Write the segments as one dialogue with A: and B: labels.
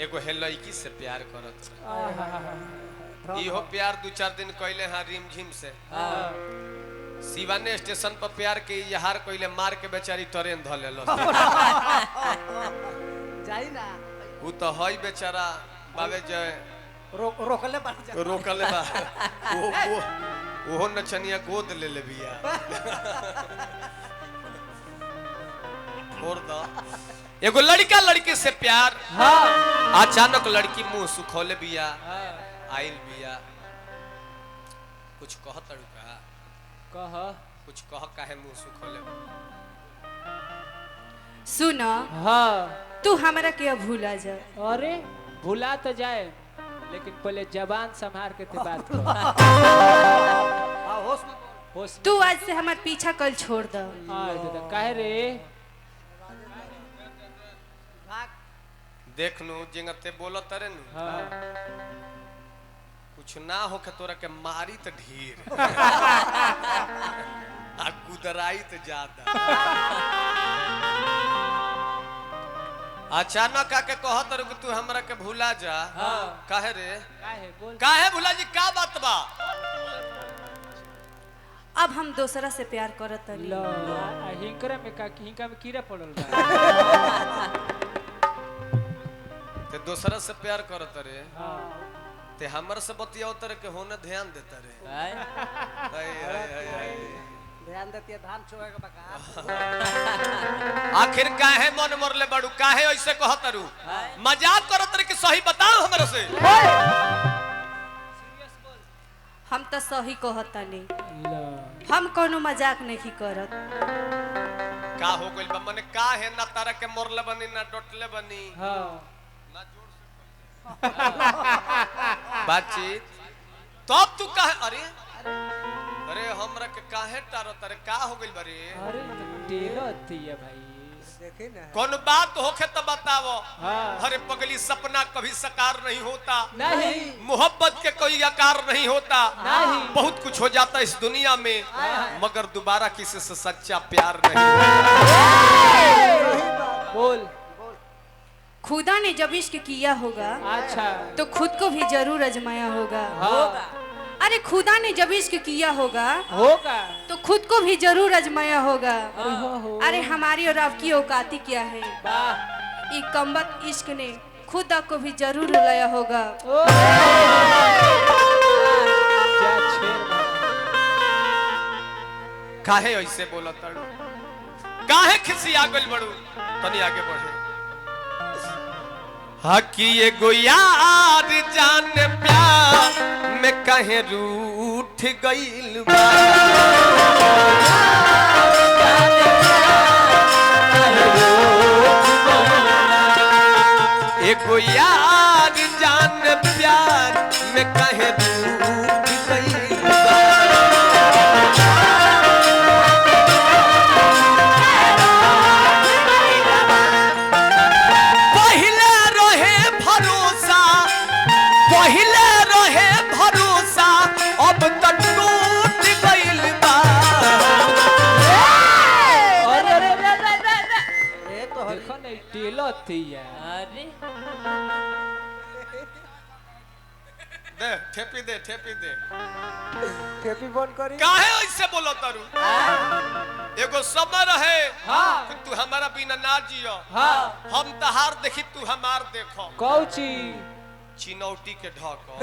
A: एगो है लड़की से प्यार करत इहो प्यार 2-4 दिन कहले हाँ रिम झिम से शिवाने स्टेशन पर प्यार के यहार कहले मार के बेचारी ट्रेन ध लेलो
B: जाई ना
A: उ तो हई बेचारा बाबे जय
B: रोकले
A: बा ओहो नचनिया गोद ले ले बिया और दा एगो लड़का लड़की से प्यार अचानक लड़की मुंह सुखौले बिया आइल बिया कुछ कहत का
C: कह
A: कुछ कह काहे मुंह सुखौले
D: सुन
C: हाँ
D: तू हमरा के भूला जा।
C: अरे भुला तो जाए लेकिन पहले जबान संभाल के बात कर
B: होश में
C: होश
D: तू आज से हमार पीछा कल छोड़ दो।
C: दादा काहे रे
A: देख नु जिंगते बोलत तरे नु
C: हाँ
A: कुछ ना हो के तोरा के मारी त ढीर आ गुदराई त ज्यादा अचानक आके कहत रे तू हमरा के भूला जा काहे रे
C: काहे बोल
A: काहे भूला जी का बात बा
D: अब हम दूसरा से प्यार करत तनी।
C: लो हिंकरा में का हिंका में कीड़ा पड़ल बा
A: ते दूसरा से प्यार करत रे
C: हां
A: ते हमर से बतियाओ तरे के होने ध्यान देता रे हाय हाय
B: ध्यान देती है धान चोए का बका
A: आखिर काहे मन मरले बड़ू काहे ऐसे कहत रू मजाक करत रे कि सही बताओ हमरा से
D: हम तो सही कहत तनी
C: लो
D: हम कोनो मजाक नहीं करत।
A: का हो गइल बा मने काहे ना तारा के मरले बनी ना डटले बनी
C: हां
A: ना जोर से बातचीत तब तू काहे अरे अरे हमरा के काहे टारो तारे का हो गइल बारे
C: अरे टेलो है भाई
B: देखी ना
A: कौन बात होखे तो बताओ
C: हाँ
A: अरे पगली सपना कभी साकार नहीं होता
C: नहीं
A: मोहब्बत के कोई आकार नहीं होता
C: नहीं
A: बहुत कुछ हो जाता इस दुनिया में मगर दोबारा किसी से सच्चा प्यार नहीं
C: बोल
D: खुदा ने जब इश्क किया होगा
C: अच्छा
D: तो खुद को भी जरूर आजमाया होगा।
C: हाँ
D: अरे खुदा ने जब इश्क किया होगा
C: होगा
D: तो खुद को भी जरूर आजमाया होगा।
C: हो
D: अरे हमारी और आपकी औकाती क्या है,
C: वाह
D: ये कमबख्त इश्क ने खुदा को भी जरूर रुलाया होगा।
C: क्या शेर
A: काहे ऐसे बोला तड़ू काहे खिसिया गइल बड़ू तनी आगे बढ़े हकी एगो यार जान प्यार में कहे रूठ गइल बा एगो यार जान प्यार में कहे रूठ गइल बा पहिले रहे भरोसा अब तक टूट गइल बा
B: ये तो
C: देखो नहीं टेलो है
E: अरे
A: दे ठेपी दे
B: खेपी बंद करी
A: काहे ऐसे बोलो तारू एगो समय रहे
C: हाँ
A: कि तू हमारा बिना ना जियो
C: हाँ
A: हम तहार देखी तू हमार देखो
C: कौची
A: चिनौटी के ढको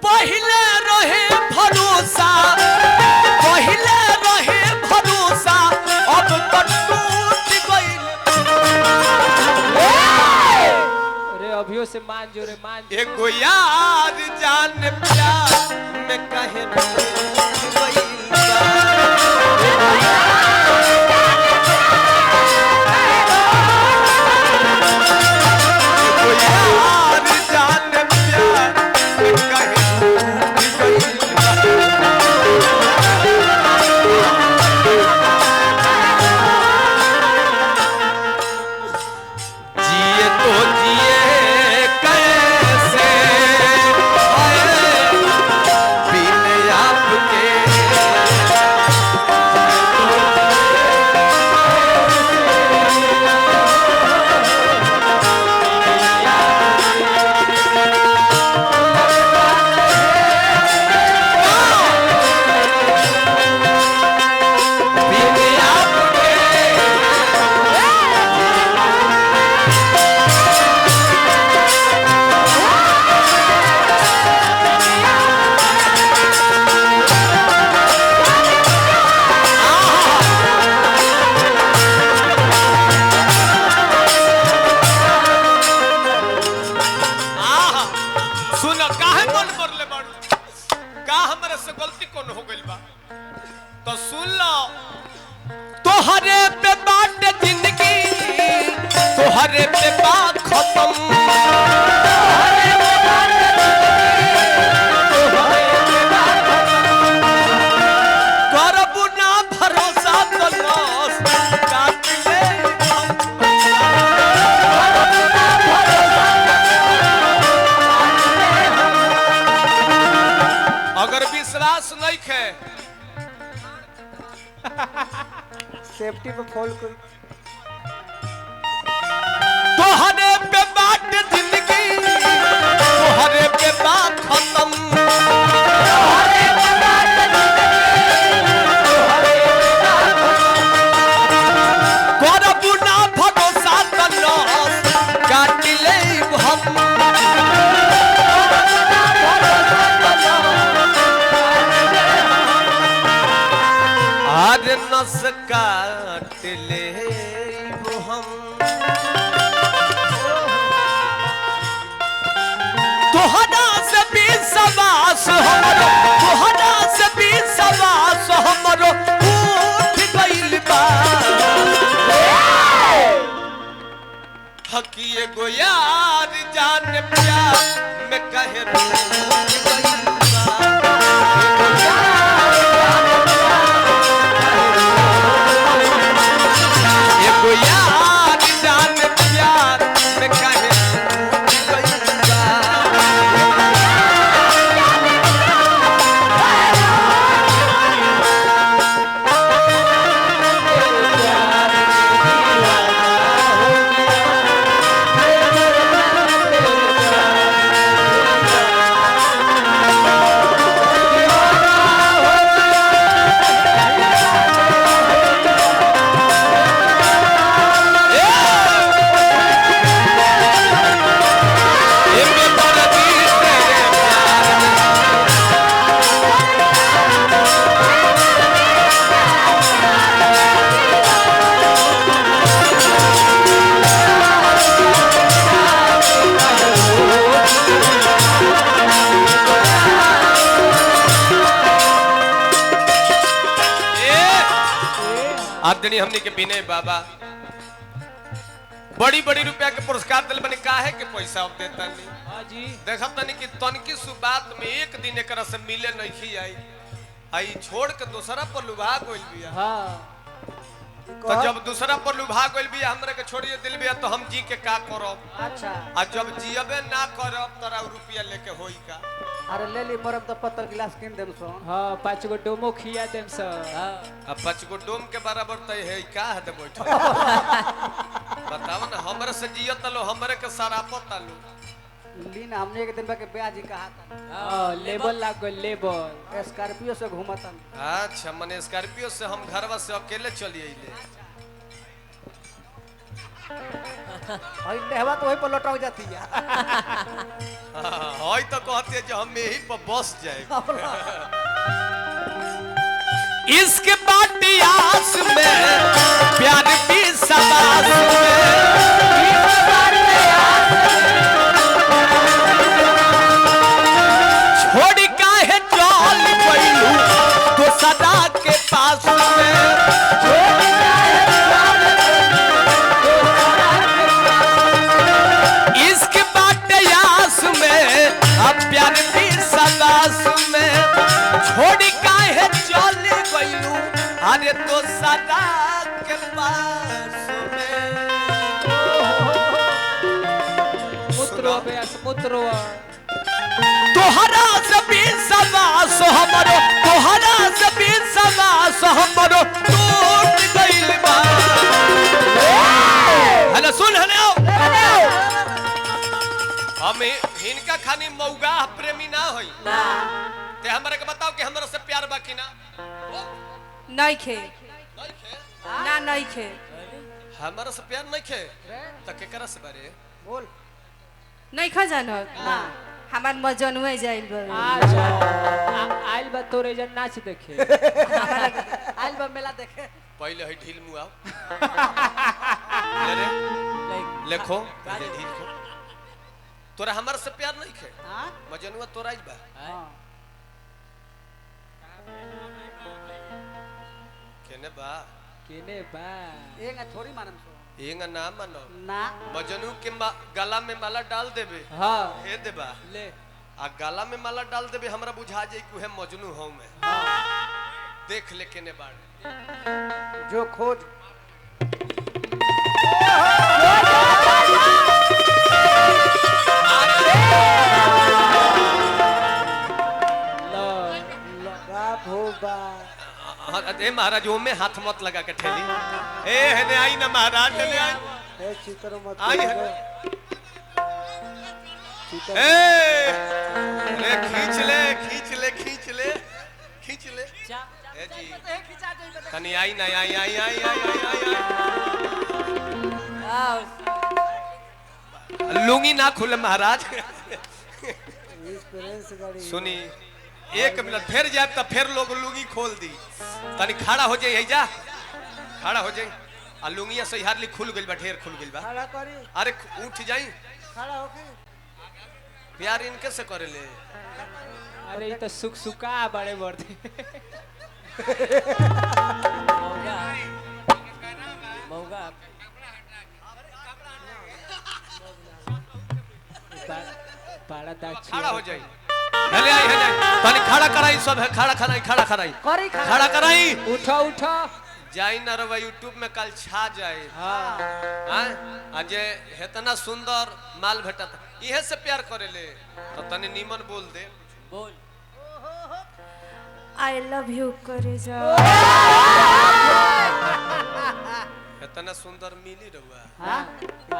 A: पहिले रहे भरोसा अब तक टूट गइल
C: अरे अभियो से मान जो रे मान जो।
A: एगो यार जान प्यार में कहे रूठ गइल एगो यार जान प्यार में कहे रूठ गइल जिए तो जिए कैसे बिन आपके तोहरे पे बात खत्म करबू ना भरोसा तो लॉस काट ले अगर विश्वास नहीं है
B: सेफ्टी पे फॉल कर
A: तोहरे पे बात जिंदगी तोहरे पे बात खत्म करबू ना भरोसा तो लॉस काट ले हम आज नस काट ले हम तोहरा से भी सवास हमरो तोहरा से भी सवास हमरो उठ गइल बा हकिए गो यार जान प्यार में कहे रूठ गइल एगो यार जान प्यार में कहे रूठ गइल बा आदरणीय हमने के विनय बाबा बड़ी बड़ी रुपया के पुरस्कार दिल बने काहे के पैसा अब देता नहीं
C: हाँ जी
A: देखत तनी कि तनकी सुबात में एक दिन एकरा से मिले नहीं आई आई छोड़ के दूसरा पर लुभा गइल बिया
C: हाँ
A: तो जब दूसरा पर लुभा गइल बिया हमरा के छोड़िए दिल बिया तो हम जी के का करब
B: अच्छा
A: आ जब जियबे ना करब तोरा रुपया लेके होई का
B: अरे ले ली मरम तो पत्थर गिलास किन देम सोन
C: हाँ 5 गो डोमो खिया देम सर हाँ
A: अब 5 गो डोम के बराबर तय है का है दे बैठ बताओ ना हमरे से जियत लो हमरे के सरापत लो
B: लीन हमने एक दिन के ब्याह जी कहा था
C: हाँ लेबल लाग गइल लेबल
B: स्कॉर्पियो से घूमतन
A: अच्छा मने स्कॉर्पियो से हम घरवा से अकेले चली आइले
B: हई लेहवा तो वही पर लटक जाती है
A: हई तो कहते हैं जो हम यही पर बस जाए इसके बाटियास में प्यार भी सबास छोड़ काहे चल गइलू तो सदा के पास इसके बाटियास में अब प्यार भी सबास में छोड़ काहे चल गइलू अरे तो सदा के पास में
C: मुत्रो बेस मुत्रो
A: तोहरा से भी सवास हमरो तोहरा से भी सवास हमरो टूट गइल बा हने सुन हने आओ हम हिनका खानी मौगा प्रेमी ना होई
B: ना
A: ते हमरा के बताओ कि हमरा से प्यार बा कि ना
D: नहीं खे
A: नहीं खे
D: ना नहीं खे
A: हमरा से प्यार नहीं खे त केकरा से बारे
B: बोल
D: नहीं खा जानत
B: ना
D: हमार मजनुआ जाइल बा
C: अच्छा आइल बा तोरे जन नाच देखे
B: आइल बा मेला देखे
A: पहले है ढील मुआव ले रे लेखो पहले ढील को तोरा हमर से प्यार नहीं खे
B: हां
A: मजनुआ तोरा ही बा
B: हां
A: केने बा
C: केने बा
B: एंगा छोरी मारम सो
A: एंगा ना मानो
B: ना
A: मजनू के गला में माला डाल देबे
C: हाँ
A: हे देबा
C: ले
A: आ गला में माला डाल देबे हमरा बुझा जाए कि उहे मजनू हूं मैं देख ले केने बाड़
B: जो खोज
A: ए महाराज ओ में हाथ मत लगा के ठेली ए हने आई ना महाराज हने आई
B: ए चित्र मत
A: आई ए अरे खींच ले खींच ले खींच ले खींच ले ए जी कनी आई ना आई आई आई आई आई आई लुंगी ना खुले महाराज सुनी एक मिनट फिर जाए तो फिर लोग लुंगी खोल दी तनी खड़ा हो जाए जा खड़ा हो जाए आ लुंगिया सही हार्डली खुल गइल बा ढेर खुल गइल बा
B: खड़ा करी
A: अरे उठ जाई
B: खड़ा होके
A: प्यार इनके से करे ले
C: अरे ये तो सुख सुखा बड़े बड़े
B: मौगा
C: बड़ा दाची
A: खड़ा हो जाई हले आई हले तनी खड़ा कराई सब है खड़ा कराई खड़ा कराई
B: करी
A: खड़ा कराई
C: उठो उठो
A: जाई ना रवा यूट्यूब में कल छा जाए
C: हाँ
A: हां अजय इतना सुंदर माल भेटत इहे से प्यार करे ले तो तनी नीमन बोल दे
C: बोल
D: आई लव यू करे जा
A: इतना सुंदर मिली रहुआ
C: हाँ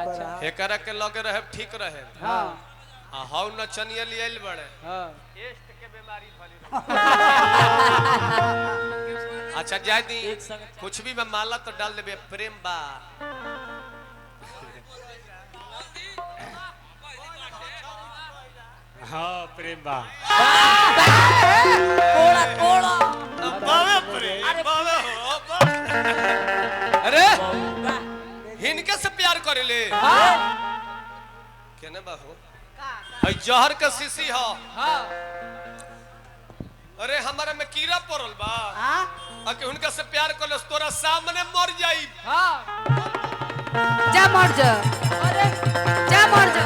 C: अच्छा
A: एकरा के लगे रहे ठीक रहे
C: हाँ
A: आ हाउ नचनिया लियल बड़े
C: हाँ
A: टेस्ट के बीमारी फली अच्छा जाय दी कुछ भी मैं माला तो डाल देबे प्रेम बा
E: हाँ प्रेम बा
B: कोड़ा कोड़ा
A: बावे प्रेम बावे हो अरे हिनके से प्यार करे ले केने बा हो हई जहर के शीशी हो
C: हाँ
A: अरे हमारे में कीड़ा पड़ल बा
B: हां
A: आ के हुनका से प्यार करले तोरा सामने मर जाई
C: हाँ
D: जा मर जा जा मर जा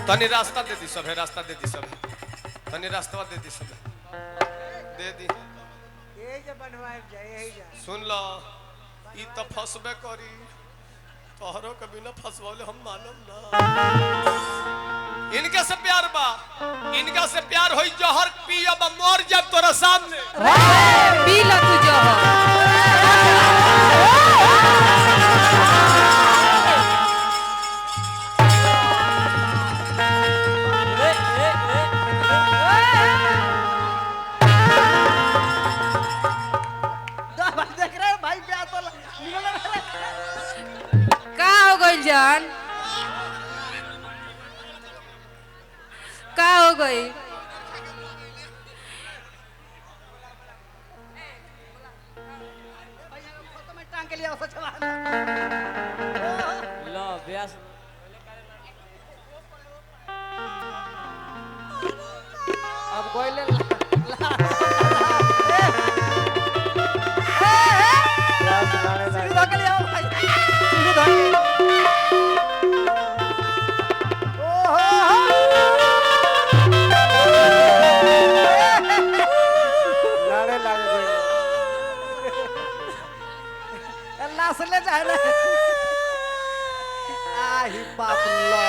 A: तनी रास्ता दे दी सब है रास्ता दे दी सब है तनी रास्ता दे दी सब है दे दी
B: ये जे बनवाए जाए यही जा
A: सुन लो ई तो फसबे करी तोहरो कभी ना फसवाले हम मालूम ना इनके से प्यार बा इनका से प्यार होई जहर पी अब मर जा तोरा सामने
D: पी ला तू जो
B: देख रहे भाई प्यार तो निकल रहा
D: का हो गई जान का हो गई
B: फोटो में टांग के लिए औसत चला
C: लो व्यास
B: अब गोइले सीधे धो के ले आओ भाई सीधे धो के लाड़े लागे अल्लाह से ले जाए ना आही बाप लो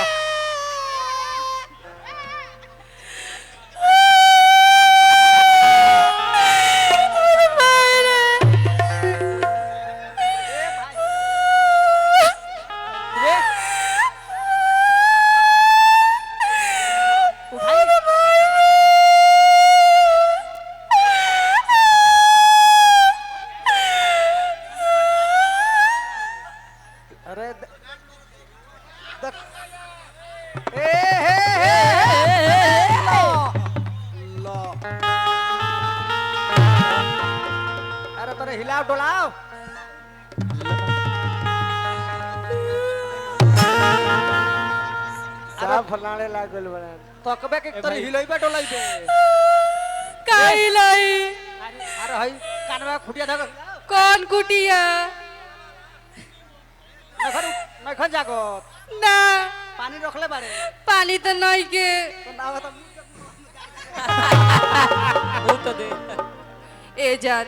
B: अरे लो अरे तोरे हिलाओ डोलाओ सब फलाने लागल बड़ा तकबे के तोरे हिलइबे डोलाइबे
D: काई लाई
B: अरे हई कानवा खुटिया धक
D: कौन कुटिया
B: नखन जागो
D: ना
B: पानी रखले बारे
D: पानी तो नहीं के
B: तो ना बता
C: वो तो दे।
D: ए जान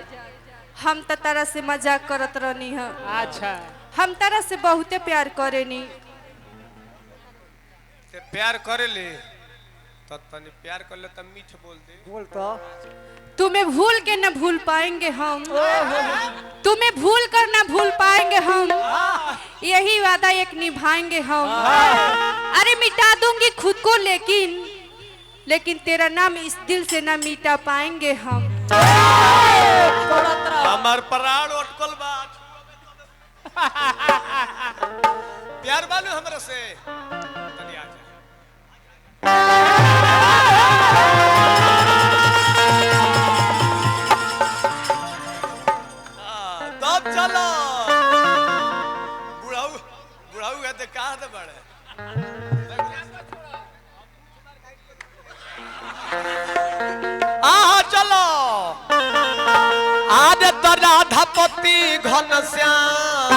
D: हम तो तारा से मजाक करत रहनी है
C: अच्छा
D: हम तारा से बहुते प्यार करेनी
A: ते प्यार करे ले तो तनी प्यार कर ले तब मीठ बोल दे।
B: बोल तो
D: तुम्हें भूल के न भूल पाएंगे हम तुम्हें भूल कर न भूल पाएंगे हम यही वादा एक निभाएंगे हम अरे मिटा दूंगी खुद को लेकिन तेरा नाम इस दिल से न मिटा पाएंगे हम
A: हमार प्राण अटकल बात प्यार बालू हमरा से तनी आ जा। तब चलो बुढ़ाऊ बुढ़ाऊ है तो कहाँ तो बड़े चलो आज तो राधापति घनश्याम